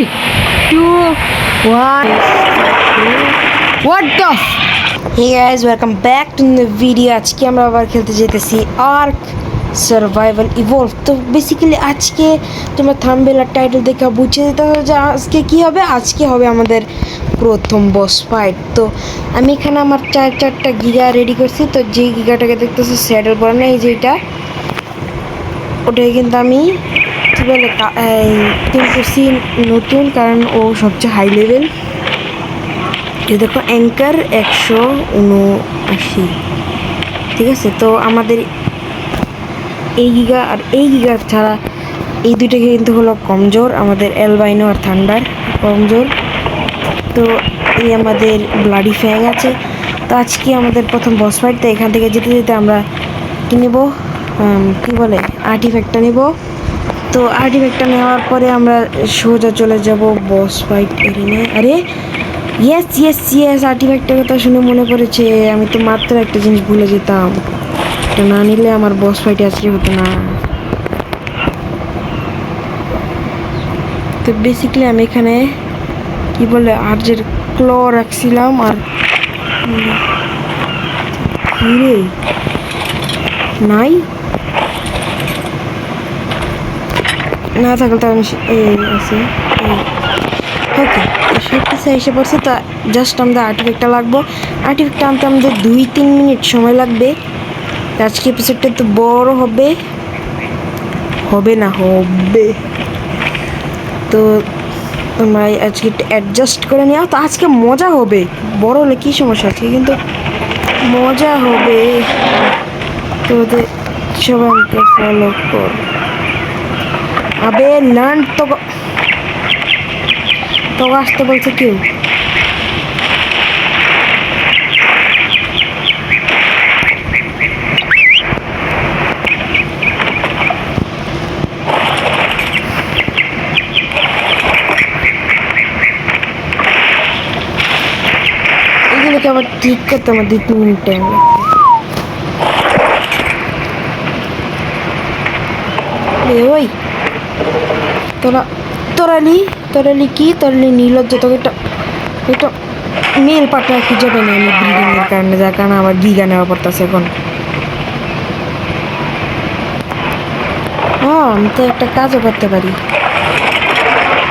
2, 1. What the? Hey guys, welcome back to the video. আজকে আমরা আবার খেলতে যেতেছি আর্ক সার্ভাইভাল ইভলভ। তো বেসিক্যালি আজকে তোমরা থাম্বনেল আর টাইটেল দেখে বুঝে যেতে হবে যে আজকে কি হবে। আজকে হবে আমাদের প্রথম বস ফাইট। তো আমি এখানে আমার চারটা গিগা রেডি করছি। তো যে গিগাটাকে দেখতেছি স্যাডেল পরে না, এই যে এটা, ওটাই কিন্তু আমি কী বলে করছি নতুন, কারণ ও সবচেয়ে হাই লেভেল। এই দেখো অ্যাঙ্কার 179, ঠিক আছে। তো আমাদের এই গিগা আর এই গিগা ছাড়া এই দুইটাকে কিন্তু হলো কমজোর, আমাদের অ্যালবাইনো আর থান্ডার কমজোর। তো এই আমাদের ব্লাডি ফ্যাং আছে। তো আজকে আমাদের প্রথম বস ফাইট। তো এখান থেকে যেতে যেতে আমরা কী নেব, কী বলে আর্টিফ্যাক্টটা নেব। তো আর্টিফ্যাক্টটা নেওয়ার পরে আমরা সোজা চলে যাব বস ফাইট এরিনায়। আরে ইয়েস আর্টিফ্যাক্টের কথা শুনে মনে পড়েছে, আমি তো মাত্র একটা জিনিস ভুলে যেতাম। এটা না নিলে আমার বস ফাইটে আজকে হতো না। তো বেসিক্যালি আমি এখানে কি বলে আর্জের ক্ল রাখছিলাম। আর রে নাই না থাকলে তো আমি আছে। ওকে, সব কিছু এসে পড়ছে। তো জাস্ট আমাদের আর্টিফ্যাক্টটা লাগবো। আর্টিফ্যাক্টটা আনতে আমাদের 2-3 মিনিট সময় লাগবে। আজকে এপিসোডটা তো বড় হবে তো তোমরা আজকে অ্যাডজাস্ট করে নিও। তো আজকে মজা হবে, বড় হলে কী সমস্যা, আজকে কিন্তু মজা হবে। তো সবাই আমাকে ফলো কর। আবে লার্ন তো আসতে বলছে কেউ। এগুলোকে আবার ঠিক করতে আমার 2-3 মিনিট টাইম লাগবে। ওই তোরালি নির্লজ্জ। তোকে এটা মেল পার্টনার খুঁজে পাই না আমি ব্রিডিংয়ের কারণে, যার কারণে আমার গিগা নেওয়া পড়তেছে এখন। আমি তো একটা কাজও করতে পারি।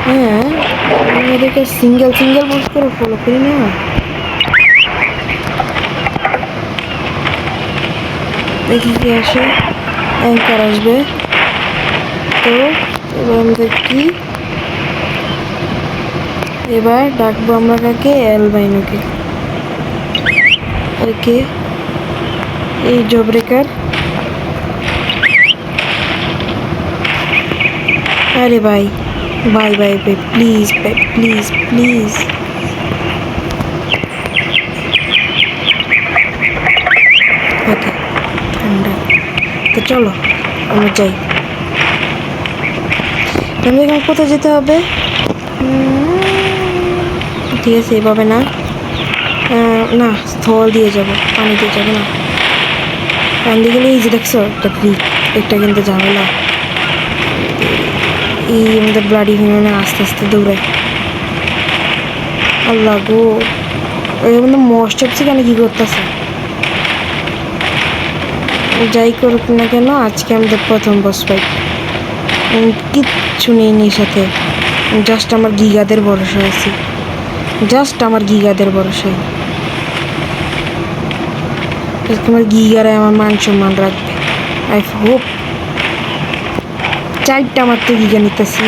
হ্যাঁ, এদেরকে সিঙ্গেল বুস্ট করে ফলো করি না। দেখি কি আসে। অ্যাঙ্কার আসবে। তো এবার আমাদের কি, এবার ডাকবো আমরা কাকে, অ্যালবাইনোকে। ওকে, এই জবরেকার। আরে ভাই প্লিজ ওকে ঠান্ডা। তো চলো আমরা যাই। আমি এখন কোথায় যেতে হবে? ঠিক আছে, এভাবে না, স্থল দিয়ে যাব, পানি দিয়ে যাবো না। পানি দিয়ে গেলে এই যে দেখছো একটা কিন্তু ঝামেলা। এই আমাদের ব্লাডি ফিমেনে আস্তে আস্তে দৌড়ায়। আল্লাহ গো, ওই আমাদের মস্টার সেখানে কী করতেছে। যাই করুক না কেন, আজকে আমাদের প্রথম বস ফাইট। কিচ্ছু নেই নি সাথে, জাস্ট আমার গিগাদের ভরসা আছি, তোমার গিগারে আমার মান সম্মান রাখবে। I hope. 4টা আমার তো গিগা নিতেছি।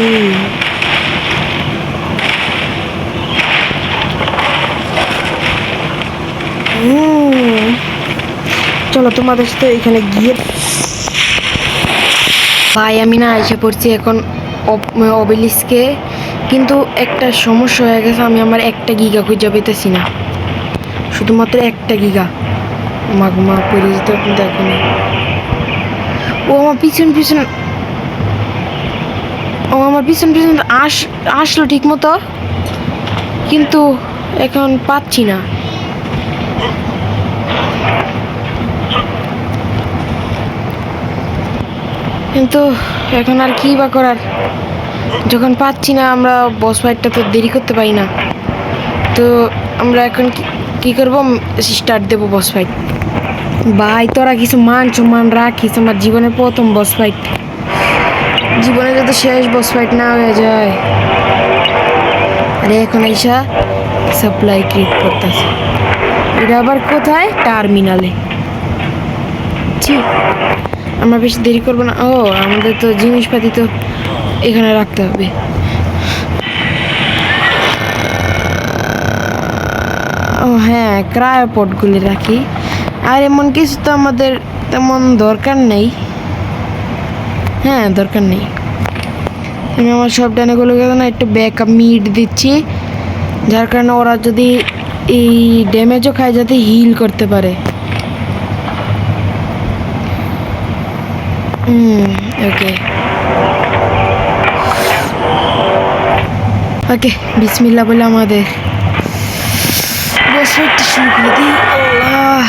চলো তোমাদের সাথে এখানে গিয়ে ভাই আমি না এসে পড়ছি এখন অবেলিস্কে। কিন্তু একটা সমস্যা হয়ে গেছে, আমি আমার একটা গিগা খুঁজে পেতেছি না, শুধুমাত্র একটা গিগা। মা পড়ে যেত, কিন্তু এখন ও আমার পিছন আসলো ঠিক মতো, কিন্তু এখন পাচ্ছি না। কিন্তু এখন আর কি বা করার, যখন পাচ্ছি না আমরা বস ফাইটটা তো দেরি করতে পারি না, তো আমরা এখন কি করবো, স্টার্ট দেবো বস ফাইট। ভাই তোরা কিছু মান সম্মান রাখিস, আমার জীবনের প্রথম বস ফাইট, জীবনে যাতে শেষ বস ফাইট না হয়ে যায়। আরে এখন আইসা সাপ্লাই ক্রিয়েট করতেছে, এটা আবার কোথায়, টার্মিনালে। ঠিক, আমরা বেশি দেরি করবো না। ও আমাদের তো জিনিসপাতি তো এখানে রাখতে হবে। ও হ্যাঁ, ক্রায়োপটগুলি রাখি। আর এমন কিছু তো আমাদের তেমন দরকার নেই। হ্যাঁ দরকার নেই। আমি আমার সব ডানেগুলোকে না একটু ব্যাকআপ মিট দিচ্ছি, যার কারণে ওরা যদি এই ড্যামেজও খায় যাতে হিল করতে পারে। ওকে ওকে, বিসমিল্লাহ বলে আমাদের বস ফাইটটা শুরু করে দিই। আল্লাহ,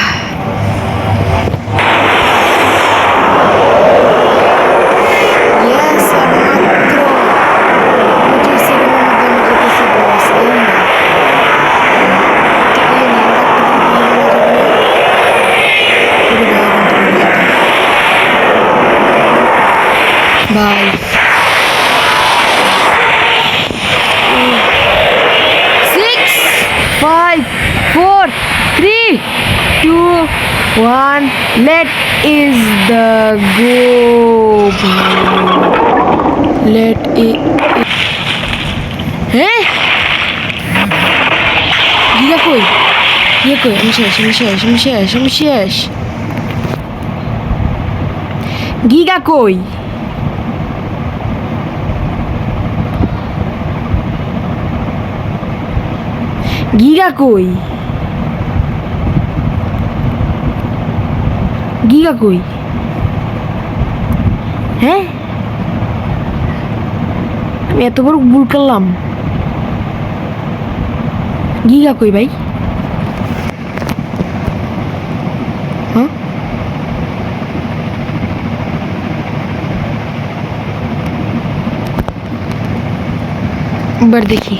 yes, আর মাত্র 25 সেকেন্ডের মধ্যে আমি যেতেছি বস। এই না এই না, ভাই 6 5 4 3 2 1 let is the go, let it হ্যাঁ গিগা কই, ইয়ে কই, আমি শেষ গিগা কই, গিগা কই, গিগা কই, হ্যাঁ আমি এত বড় ভুল করলাম। গিগা কই ভাই, হ্যাঁ এবার দেখি।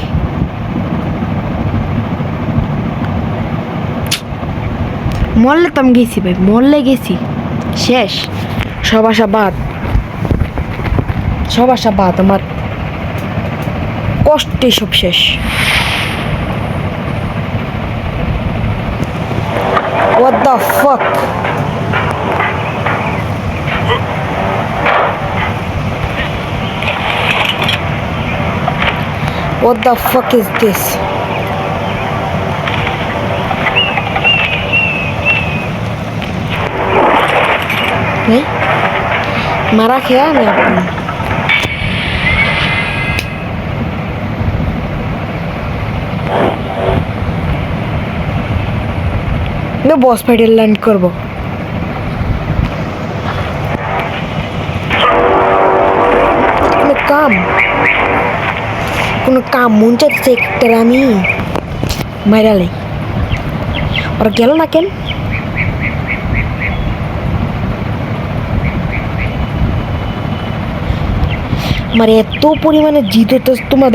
মরলে তো আমি গেছি ভাই, মরলে গেছি, শেষ, সব আশা বাদ, আমার কষ্টে সব শেষ। What the fuck? What the fuck is this? नहीं मारा क्या मैं आपने मैं बॉस फाइट लैंड करबो কোনো কাম মন চাইছে একটা আমি মাইরালে আর গেল না কেন মানে এত পরিমাণে জিতে তো তোমরা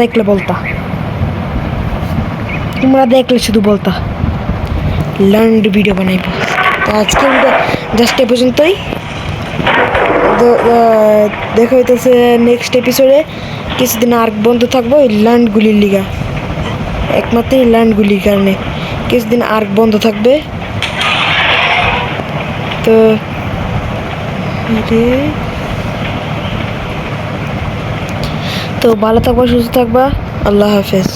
দেখলে শুধু বলতা লার্ন ভিডিও বানাইবো। তো আজকে ভিডিও জাস্ট এ পর্যন্তই, দেখা হইতেছে নেক্সট এপিসোডে। কিছুদিন আর বন্ধ থাকবো ওই ল্যান্ডগুলির লিগা, একমাত্র এই ল্যান্ডগুলির কারণে কিছুদিন আর বন্ধ থাকবে। তো ভালো থাকবা, সুস্থ থাকবা, আল্লাহ হাফেজ।